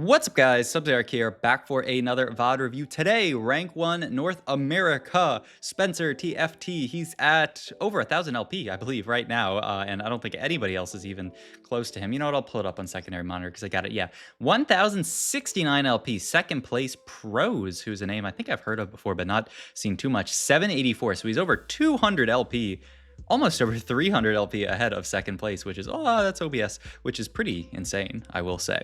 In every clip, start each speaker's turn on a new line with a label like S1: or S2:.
S1: What's up, guys? SpencerTFT here, back for another VOD review. Today, Rank 1 North America, SpencerTFT. He's at over 1,000 LP, I believe, right now, and I don't think anybody else is even close to him. You know what? I'll pull it up on secondary monitor because I got it. Yeah, 1,069 LP, second place Pros, who's a name I think I've heard of before, but not seen too much. 784, so he's over 200 LP. Almost over 300 LP ahead of second place, which is, oh, that's OBS, which is pretty insane, I will say.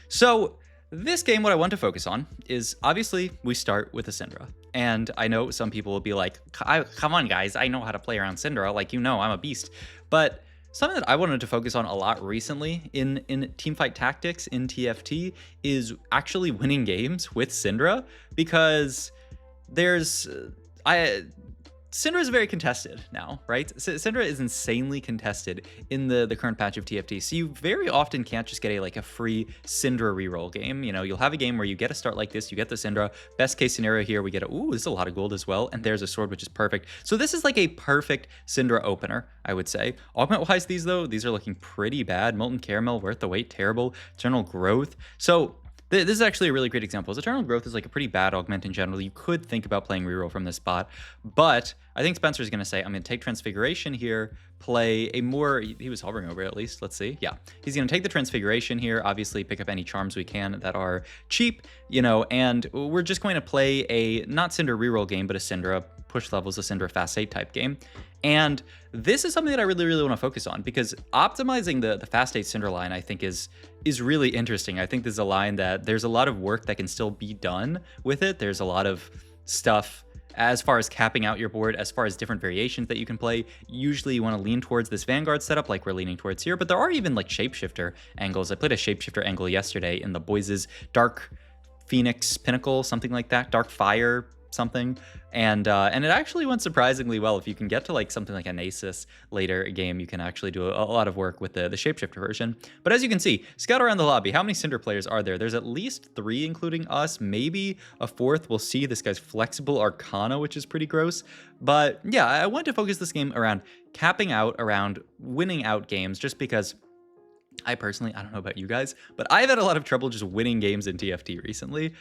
S1: So this game, what I want to focus on is, obviously, we start with a Syndra. And I know some people will be like, come on, guys, I know how to play around Syndra. Like, you know, I'm a beast. But something that I wanted to focus on a lot recently in teamfight tactics in TFT is actually winning games with Syndra, because there's... Syndra is very contested now, right? Syndra is insanely contested in the current patch of TFT. So you very often can't just get a free Syndra reroll game. You know, you'll have a game where you get a start like this, you get the Syndra. Best case scenario here, we get this is a lot of gold as well, and there's a sword, which is perfect. So this is like a perfect Syndra opener, I would say. Augment-wise, these are looking pretty bad. Molten Caramel, worth the wait, terrible. Eternal Growth. So this is actually a really great example. Eternal Growth is like a pretty bad augment in general. You could think about playing reroll from this spot, but I think Spencer's going to say, I'm going to take Transfiguration here, play a more... He was hovering over it at least. Let's see. Yeah. He's going to take the Transfiguration here, obviously pick up any charms we can that are cheap, you know, and we're just going to play a not Syndra reroll game, but a Syndra push levels, a Syndra fast 8 type game. And this is something that I really want to focus on, because optimizing the fast 8 Syndra line, I think, is really interesting. I think this is a line that there's a lot of work that can still be done with it. There's a lot of stuff as far as capping out your board, as far as different variations that you can play. Usually you want to lean towards this Vanguard setup like we're leaning towards here, but there are even like shapeshifter angles. I played a shapeshifter angle yesterday in the boys' Dark Phoenix Pinnacle, something like that, Dark Fire something, and it actually went surprisingly well. If you can get to like something like a Nasus later game, you can actually do a lot of work with the shapeshifter version. But as you can see, scout around the lobby. How many Syndra players are there? There's at least 3, including us, maybe a 4th. We'll see. This guy's Flexible Arcana, which is pretty gross. But yeah, I want to focus this game around capping out, around winning out games, just because I personally, I don't know about you guys, but I've had a lot of trouble just winning games in TFT recently.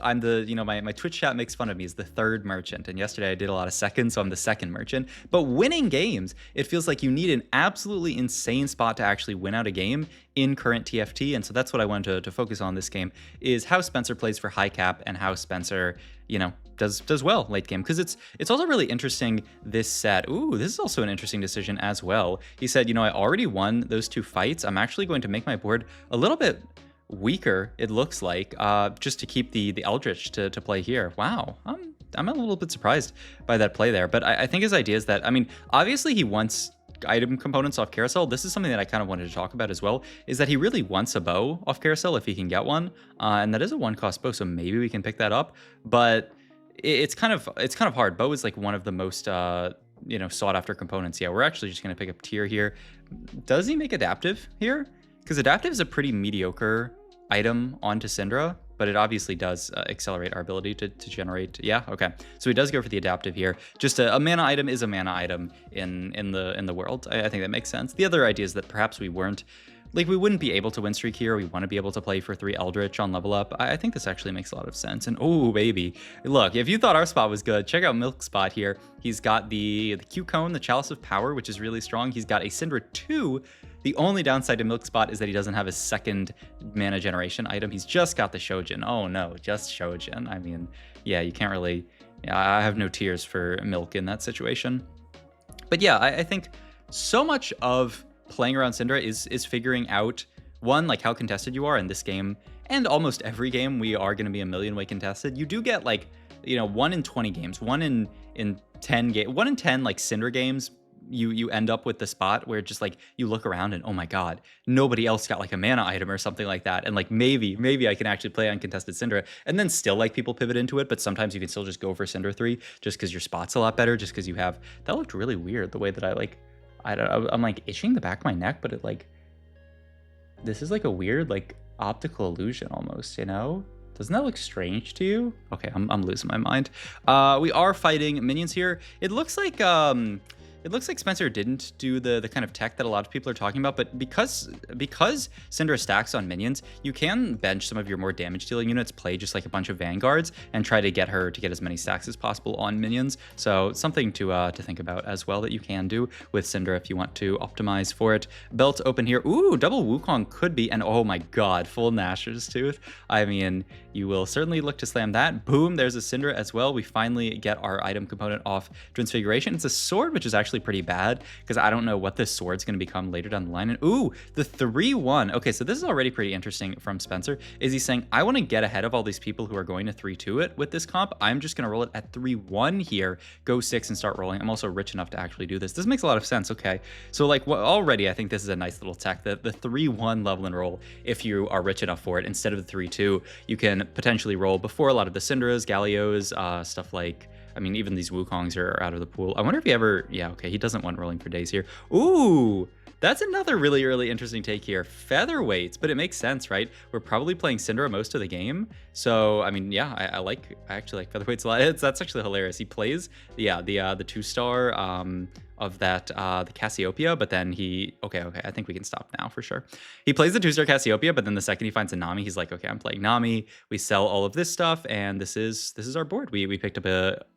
S1: I'm the, you know, my Twitch chat makes fun of me as the 3rd merchant, and yesterday I did a lot of seconds, so I'm the 2nd merchant. But winning games, it feels like you need an absolutely insane spot to actually win out a game in current TFT, and so that's what I wanted to focus on this game, is how Spencer plays for high cap and how Spencer, you know, does well late game, because it's also really interesting this set. Ooh, this is also an interesting decision as well. He said, you know, I already won those 2 fights. I'm actually going to make my board a little bit weaker, it looks like, just to keep the Eldritch to play here. Wow, I'm a little bit surprised by that play there, but I think his idea is that, I mean, obviously he wants item components off Carousel. This is something that I kind of wanted to talk about as well, is that he really wants a bow off Carousel if he can get one, and that is a 1-cost bow, so maybe we can pick that up, but it's kind of hard. Bow is like one of the most you know, sought after components. Yeah, we're actually just going to pick up Tier here. Does he make Adaptive here? Because Adaptive is a pretty mediocre item onto Syndra, but it obviously does accelerate our ability to generate. Yeah, okay. So he does go for the Adaptive here. Just a mana item is a mana item in the world. I think that makes sense. The other idea is that perhaps we wouldn't be able to win streak here. We want to be able to play for 3 Eldritch on level up. I think this actually makes a lot of sense. And oh, baby. Look, if you thought our spot was good, check out Milk's spot here. He's got the Q Cone, the Chalice of Power, which is really strong. He's got a Syndra 2. The only downside to Milk's spot is that he doesn't have a 2nd mana generation item. He's just got the Shojin. Oh no, just Shojin. I mean, yeah, you can't really... Yeah, I have no tears for Milk in that situation. But yeah, I think so much of playing around Syndra is figuring out, one, like how contested you are in this game, and almost every game we are going to be a million way contested. You do get like, you know, 1 in 20 games, 1 in 10 like Syndra games, you end up with the spot where just like you look around and oh my god, nobody else got like a mana item or something like that, and like maybe I can actually play uncontested Syndra, and then still like people pivot into it, but sometimes you can still just go for Syndra 3 just because your spot's a lot better, just because you have... That looked really weird the way that I'm like itching the back of my neck, but it like, this is like a weird like optical illusion almost, you know? Doesn't that look strange to you? Okay, I'm losing my mind. We are fighting minions here. It looks like it looks like Spencer didn't do the kind of tech that a lot of people are talking about, but because Syndra stacks on minions, you can bench some of your more damage dealing units, play just like a bunch of Vanguards, and try to get her to get as many stacks as possible on minions. So something to think about as well that you can do with Syndra if you want to optimize for it. Belt open here. Ooh, double Wukong could be, and oh my god, full Gnasher's Tooth. I mean, you will certainly look to slam that. Boom, there's a Syndra as well. We finally get our item component off Transfiguration. It's a sword, which is actually pretty bad because I don't know what this sword's going to become later down the line. And ooh, the 3-1. Okay, so this is already pretty interesting from Spencer. Is he saying, I want to get ahead of all these people who are going to 3-2 it with this comp. I'm just going to roll it at 3-1 here, go 6 and start rolling. I'm also rich enough to actually do this. This makes a lot of sense. Okay, so like already I think this is a nice little tech. The 3-1 level and roll, if you are rich enough for it, instead of the 3-2, you can potentially roll before a lot of the Syndras, Gallios, stuff like, I mean, even these Wukongs are out of the pool. I wonder if he ever, yeah, okay, he doesn't want rolling for days here. Ooh, that's another really interesting take here. Featherweights, but it makes sense, right? We're probably playing Syndra most of the game. So, I mean, yeah, I actually like featherweights a lot. That's actually hilarious. He plays, yeah, the 2-star of that, the Cassiopeia, but then he, okay, I think we can stop now for sure. He plays the 2-star Cassiopeia, but then the second he finds a Nami, he's like, okay, I'm playing Nami. We sell all of this stuff, and this is our board. We picked up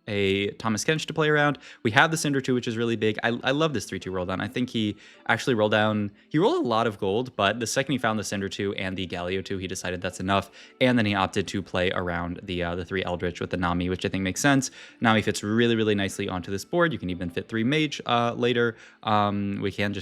S1: a Thomas Kench to play around. We have the Syndra 2, which is really big. I love this 3-2 roll down. I think he actually rolled down, he rolled a lot of gold, but the second he found the Syndra 2 and the Galio 2, he decided that's enough, and then he opted to play around the 3 Eldritch with the Nami, which I think makes sense. Nami fits really nicely onto this board. You can even fit 3 Mage later. We can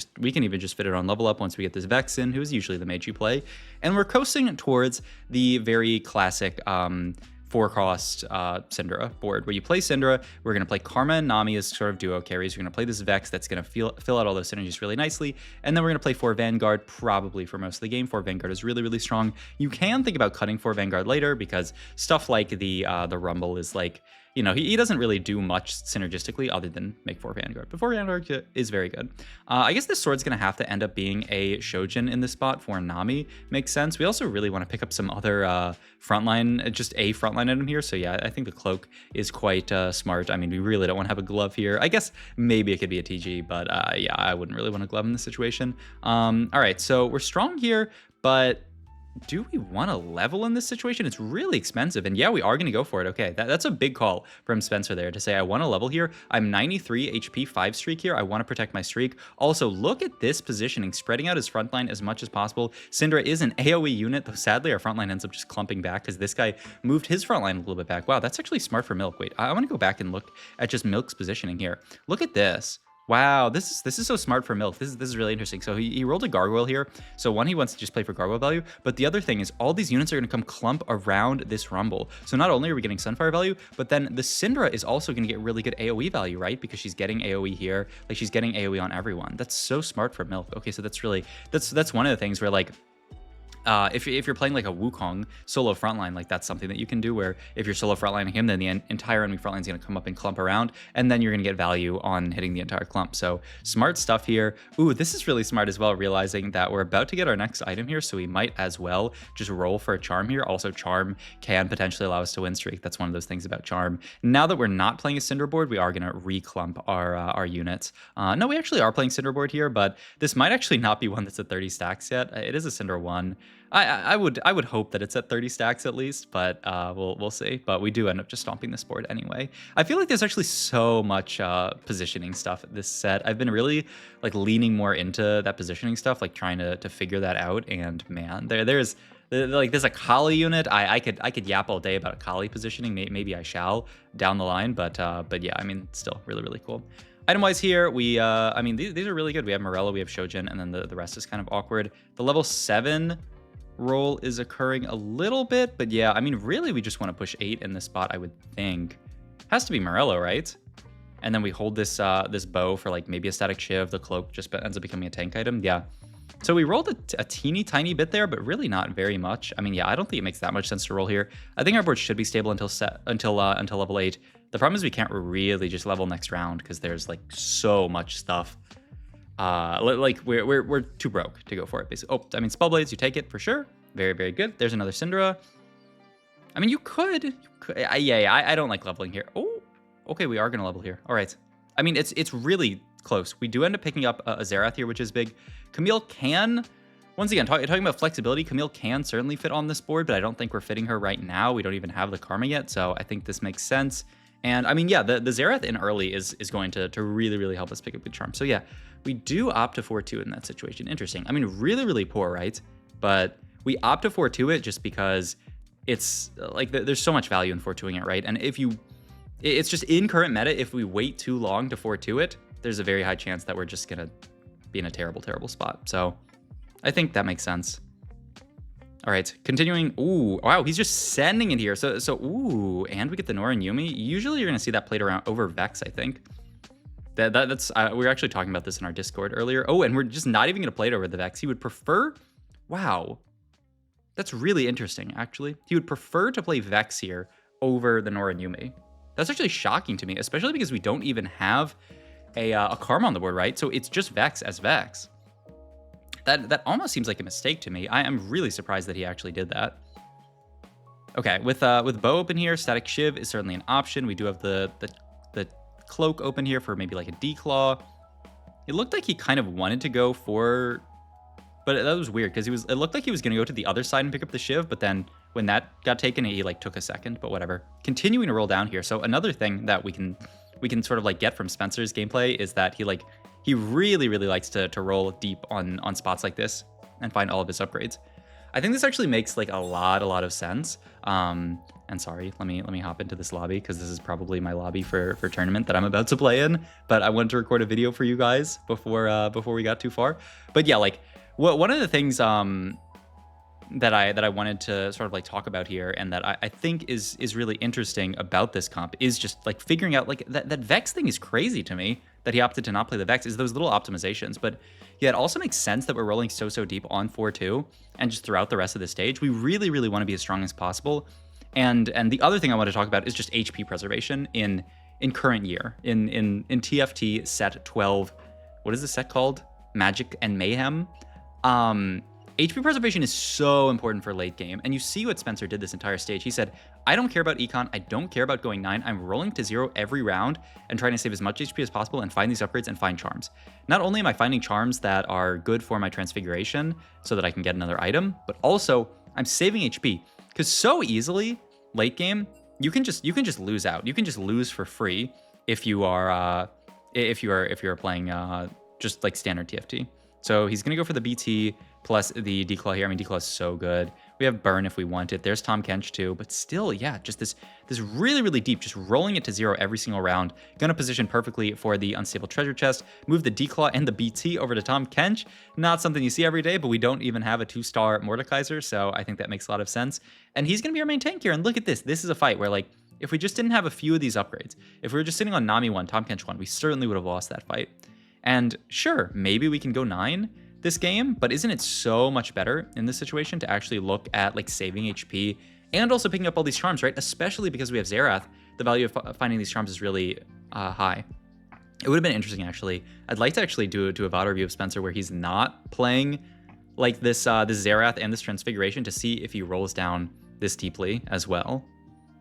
S1: even just fit it on level up once we get this Vex in, who's usually the mage you play. And we're coasting towards the very classic 4-cost Syndra board, where you play Syndra. We're going to play Karma and Nami as sort of duo carries. We're going to play this Vex that's going to fill out all those synergies really nicely. And then we're going to play 4 Vanguard probably for most of the game. 4 Vanguard is really strong. You can think about cutting 4 Vanguard later because stuff like the Rumble is like, you know, he doesn't really do much synergistically other than make 4 Vanguard. But 4 Vanguard is very good. I guess this sword's going to have to end up being a Shojin in this spot for Nami. Makes sense. We also really want to pick up some other frontline, just a frontline item here. So yeah, I think the cloak is quite smart. I mean, we really don't want to have a glove here. I guess maybe it could be a TG, but yeah, I wouldn't really want a glove in this situation. All right, so we're strong here, but do we want to level in this situation? It's really expensive, and yeah, we are going to go for it. Okay, that's a big call from Spencer there to say, I want to level here. I'm 93 HP 5 streak here. I want to protect my streak. Also, look at this positioning, spreading out his front line as much as possible. Syndra is an AoE unit, though sadly our front line ends up just clumping back because this guy moved his front line a little bit back. Wow, that's actually smart for Milk. Wait, I want to go back and look at just Milk's positioning here. Look at this. Wow, this is so smart for Milk. This is really interesting. So he rolled a Gargoyle here. So one, he wants to just play for Gargoyle value, but the other thing is all these units are going to come clump around this Rumble. So not only are we getting Sunfire value, but then the Syndra is also going to get really good AoE value, right? Because she's getting AoE here, like she's getting AoE on everyone. That's so smart for Milk. Okay, so that's really, that's one of the things where like, if you're playing like a Wukong solo frontline, like that's something that you can do where if you're solo frontlining him, then the entire enemy frontline is going to come up and clump around, and then you're going to get value on hitting the entire clump. So smart stuff here. Ooh, this is really smart as well, realizing that we're about to get our next item here, so we might as well just roll for a Charm here. Also, Charm can potentially allow us to win streak. That's one of those things about Charm. Now that we're not playing a Syndra board, we are going to re-clump our units. No, we actually are playing Syndra board here, but this might actually not be one that's at 30 stacks yet. It is a Syndra 1. I would hope that it's at 30 stacks at least, but we'll see. But we do end up just stomping this board anyway. I feel like there's actually so much positioning stuff this set. I've been really like leaning more into that positioning stuff, like trying to figure that out. And man, there's a Kali unit. I could yap all day about a Kali positioning. Maybe I shall down the line, but yeah, I mean, still really cool. Item-wise here, we, I mean, these are really good. We have Morello, we have Shojin, and then the rest is kind of awkward. The level 7 roll is occurring a little bit, but yeah, I mean, really, we just want to push 8 in this spot, I would think. Has to be Morello, right? And then we hold this this bow for like maybe a static shiv. The cloak just ends up becoming a tank item. Yeah. So we rolled a teeny tiny bit there, but really not very much. I mean, yeah, I don't think it makes that much sense to roll here. I think our board should be stable until level 8. The problem is we can't really just level next round because there's like so much stuff. Like we're too broke to go for it, basically. Oh, I mean, Spellblades, you take it for sure. Very good. There's another Syndra. I mean, you could. Yeah, I don't like leveling here. Oh, okay, we are gonna level here. All right. I mean, it's really close. We do end up picking up a Xerath here, which is big. Camille can, once again, talking about flexibility, Camille can certainly fit on this board, but I don't think we're fitting her right now. We don't even have the Karma yet, so I think this makes sense. And I mean, yeah, the Xerath in early is going to really, really help us pick up good charm. So yeah, we do opt to 4-2 in that situation. Interesting. I mean, really, really poor, right? But we opt to 4-2 it just because it's like there's so much value in 4-2ing it, right? And if you, it's just in current meta, if we wait too long to 4-2 it, there's a very high chance that we're just gonna be in a terrible, terrible spot. So I think that makes sense. All right, continuing. Ooh, wow, he's just sending it here. So ooh, and we get the Nora and Yumi. Usually you're gonna see that played around over Vex, I think. That's we were actually talking about this in our Discord earlier. Oh, and we're just not even gonna play it over the Vex. He would prefer, wow, that's really interesting, actually. He would prefer to play Vex here over the Nora and Yumi. That's actually shocking to me, especially because we don't even have a Karma on the board, right? So it's just Vex as Vex. That almost seems like a mistake to me. I am really surprised that he actually did that. Okay, with Bow open here, Static Shiv is certainly an option. We do have the Cloak open here for maybe like a Declaw. It looked like he kind of wanted to go for, but that was weird because it looked like he was going to go to the other side and pick up the Shiv, but then when that got taken, he like took a second, but whatever. Continuing to roll down here. So another thing that we can sort of like get from Spencer's gameplay is that he really, really likes to roll deep on spots like this and find all of his upgrades. I think this actually makes like a lot of sense. And sorry, let me hop into this lobby because this is probably my lobby for tournament that I'm about to play in. But I wanted to record a video for you guys before we got too far. But yeah, like one of the things that I wanted to sort of like talk about here, and that I think is really interesting about this comp, is just like figuring out like that Vex thing is crazy to me, that he opted to not play the Vex, is those little optimizations. But yeah, it also makes sense that we're rolling so deep on 4-2 and just throughout the rest of the stage. We really want to be as strong as possible. And the other thing I want to talk about is just HP preservation in current year, in TFT set 12. What is the set called? Magic and Mayhem. HP preservation is so important for late game, and you see what Spencer did this entire stage. He said, I don't care about econ, I don't care about going 9, I'm rolling to 0 every round and trying to save as much HP as possible and find these upgrades and find charms. Not only am I finding charms that are good for my transfiguration so that I can get another item, but also I'm saving HP, because so easily, late game, you can just lose out. You can just lose for free if you are playing just like standard TFT. So he's gonna go for the BT plus the Declaw here. I mean, Declaw is so good. We have Burn if we want it. There's Tahm Kench too, but still, yeah, just this really deep, just rolling it to 0 every single round. Gonna position perfectly for the Unstable Treasure Chest. Move the Declaw and the BT over to Tahm Kench. Not something you see every day, but we don't even have a 2-star Mordekaiser, so I think that makes a lot of sense. And he's gonna be our main tank here. And look at this. This is a fight where, like, if we just didn't have a few of these upgrades, if we were just sitting on Nami 1, Tahm Kench 1, we certainly would have lost that fight. And sure, maybe we can go 9 this game, but isn't it so much better in this situation to actually look at like saving HP and also picking up all these charms, right? Especially because we have Xerath, the value of finding these charms is really high. It would have been interesting, actually. I'd like to actually do a VOD review of Spencer where he's not playing like this Xerath and this Transfiguration, to see if he rolls down this deeply as well.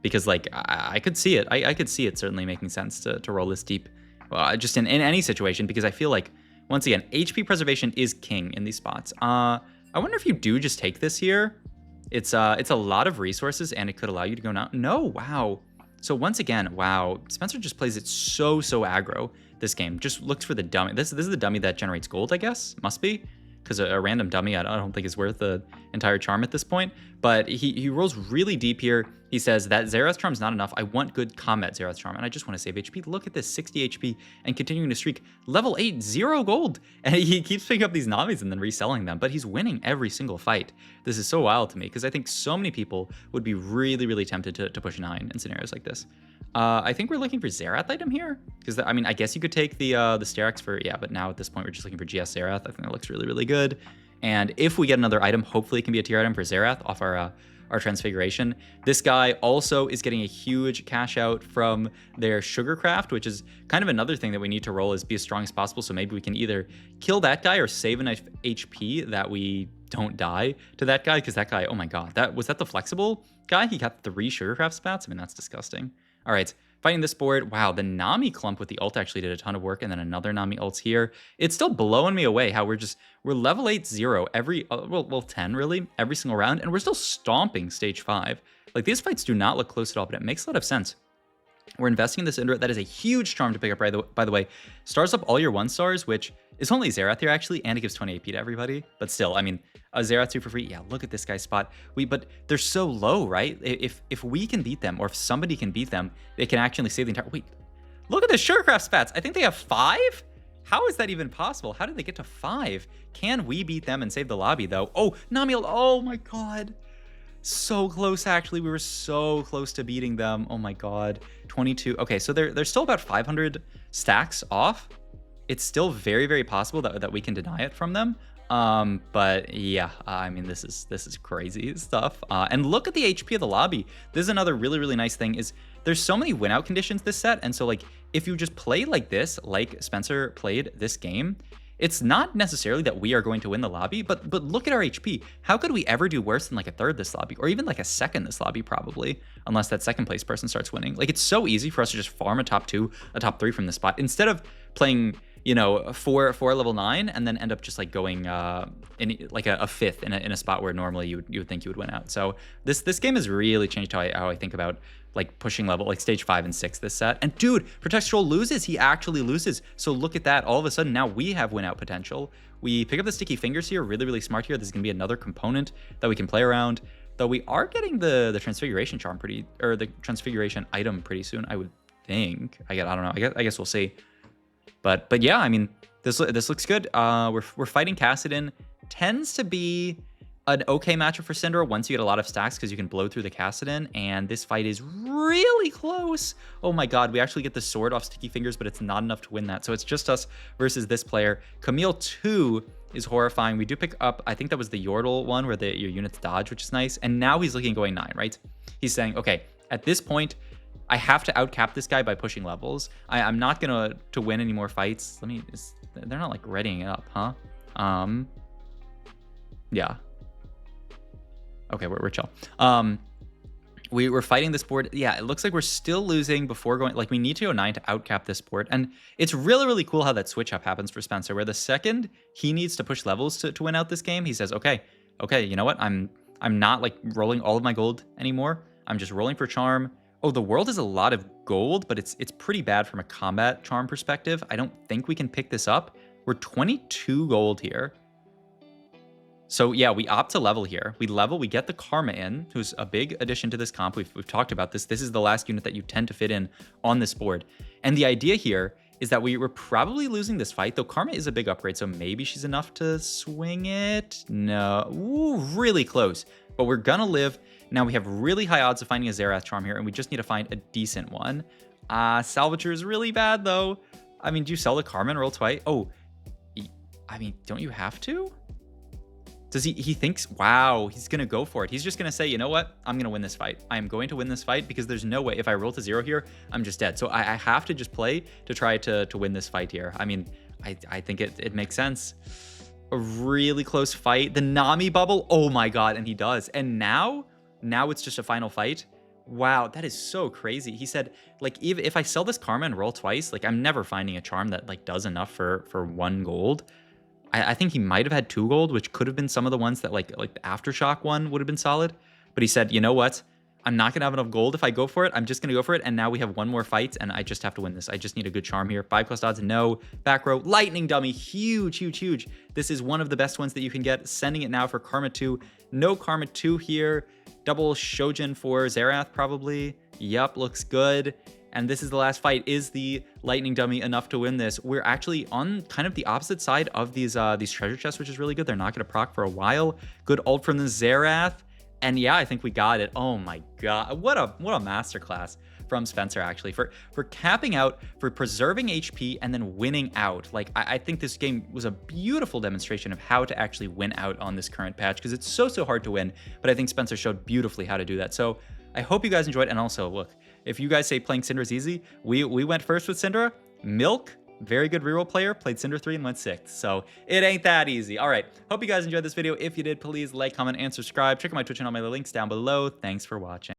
S1: Because like I could see it. I could see it certainly making sense to roll this deep, just in any situation, because I feel like, once again, HP preservation is king in these spots. I wonder if you do just take this here. It's a lot of resources, and it could allow you to go now. No, wow. So once again, wow, Spencer just plays it so aggro this game. Just looks for the dummy. This is the dummy that generates gold, I guess. Must be. Because a random dummy, I don't think is worth the entire charm at this point. But he rolls really deep here. He says that Xerath charm's not enough. I want good combat Xerath charm, and I just want to save HP. Look at this, 60 HP and continuing to streak. Level 8, 0 gold. And he keeps picking up these Namis and then reselling them, but he's winning every single fight. This is so wild to me, because I think so many people would be really tempted to push 9 in scenarios like this. I think we're looking for Xerath item here, because I mean, I guess you could take the Sterex for, yeah, but now at this point we're just looking for GS Xerath. I think that looks really good. And if we get another item, hopefully it can be a tier item for Xerath off our Transfiguration. This guy also is getting a huge cash out from their Sugarcraft, which is kind of another thing that we need to roll, is be as strong as possible. So maybe we can either kill that guy or save enough HP that we don't die to that guy, because that guy, oh my god, was that the flexible guy? He got 3 Sugarcraft spats? I mean, that's disgusting. All right, Fighting this board, wow, the Nami clump with the ult actually did a ton of work, and then another Nami ult here. It's still blowing me away how we're level 8-0 every, well, 10 really, every single round, and we're still stomping stage 5. Like, these fights do not look close at all, but it makes a lot of sense. We're investing in this Syndra. That is a huge charm to pick up, by the way. Stars up all your 1-stars, which is only Xerath here, actually, and it gives 20 AP to everybody. But still, I mean, a Xerath 2 for free. Yeah, look at this guy's spot. But they're so low, right? If we can beat them, or if somebody can beat them, they can actually save the entire... Wait, look at the Sugarcraft spats. I think they have 5? How is that even possible? How did they get to 5? Can we beat them and save the lobby, though? Oh, Nami, oh my god. So close, actually. We were so close to beating them. Oh my god. 22. Okay, so they're still about 500 stacks off. It's still very, very possible that we can deny it from them. But yeah, I mean, this is crazy stuff. And look at the HP of the lobby. This is another really, really nice thing is there's so many win out conditions this set. And so like, if you just play like this, like Spencer played this game, it's not necessarily that we are going to win the lobby, but look at our HP. How could we ever do worse than like a third this lobby, or even like a second this lobby probably, unless that second place person starts winning. Like, it's so easy for us to just farm a top 2, a top 3 from this spot, instead of playing, you know, 4 level 9 and then end up just like going in like a 5th in a spot where normally you would think you would win out. So this game has really changed how I think about like pushing level, like stage 5 and 6 this set. And dude, Protect Troll loses. He actually loses. So look at that. All of a sudden now we have win out potential. We pick up the sticky fingers here. Really, really smart here. This is gonna be another component that we can play around. Though we are getting the transfiguration charm the transfiguration item pretty soon, I would think. I don't know. I guess we'll see. But yeah, I mean, this looks good. We're fighting Kassadin. Tends to be an okay matchup for Syndra once you get a lot of stacks because you can blow through the Kassadin, and this fight is really close. Oh my god, we actually get the sword off Sticky Fingers, but it's not enough to win that. So it's just us versus this player. Camille 2 is horrifying. We do pick up, I think that was the Yordle one where your units dodge, which is nice. And now he's looking going 9, right? He's saying, okay, at this point, I have to outcap this guy by pushing levels. I'm not gonna win any more fights. They're not like readying it up, huh? Yeah. Okay, we're chill. We were fighting this board. Yeah, it looks like we're still losing before going, like we need to go 9 to outcap this board. And it's really, really cool how that switch up happens for Spencer, where the second he needs to push levels to win out this game, he says, okay, you know what? I'm not like rolling all of my gold anymore. I'm just rolling for charm. Oh, the world is a lot of gold, but it's pretty bad from a combat charm perspective. I don't think we can pick this up. We're 22 gold here. So yeah, we opt to level here. We level, we get the Karma in, who's a big addition to this comp. We've talked about this. This is the last unit that you tend to fit in on this board. And the idea here is that we were probably losing this fight, though Karma is a big upgrade, so maybe she's enough to swing it. No, ooh, really close. But we're gonna live. Now we have really high odds of finding a Xerath charm here, and we just need to find a decent one. Salvager is really bad, though. I mean, do you sell the Karma and roll twice? Oh, I mean, don't you have to? Does he thinks, wow, he's going to go for it. He's just going to say, you know what? I'm going to win this fight. I am going to win this fight because there's no way if I roll to 0 here, I'm just dead. So I have to just play to try to win this fight here. I mean, I think it makes sense. A really close fight. The Nami bubble. Oh my God. And he does. And now it's just a final fight. Wow, that is so crazy. He said, like, even if I sell this Karma and roll twice, like I'm never finding a charm that like does enough for 1 gold. I think he might have had 2 gold, which could have been some of the ones that like the Aftershock one would have been solid. But he said, you know what? I'm not going to have enough gold if I go for it. I'm just going to go for it. And now we have 1 more fight, and I just have to win this. I just need a good charm here. 5+ odds, no. Back row, lightning dummy. Huge, huge, huge. This is one of the best ones that you can get. Sending it now for Karma 2. No Karma 2 here. Double Shojin for Xerath, probably. Yup, looks good. And this is the last fight. Is the lightning dummy enough to win this? We're actually on kind of the opposite side of these treasure chests, which is really good. They're not going to proc for a while. Good ult from the Xerath. And yeah, I think we got it. Oh my God. What a masterclass from Spencer, actually, for capping out, for preserving HP and then winning out. Like, I think this game was a beautiful demonstration of how to actually win out on this current patch, because it's so hard to win. But I think Spencer showed beautifully how to do that. So I hope you guys enjoyed. And also, look, if you guys say playing Syndra is easy, we went first with Syndra. Milk, very good reroll player, played Syndra 3 and went 6th. So it ain't that easy. All right, hope you guys enjoyed this video. If you did, please like, comment, and subscribe. Check out my Twitch and all my links down below. Thanks for watching.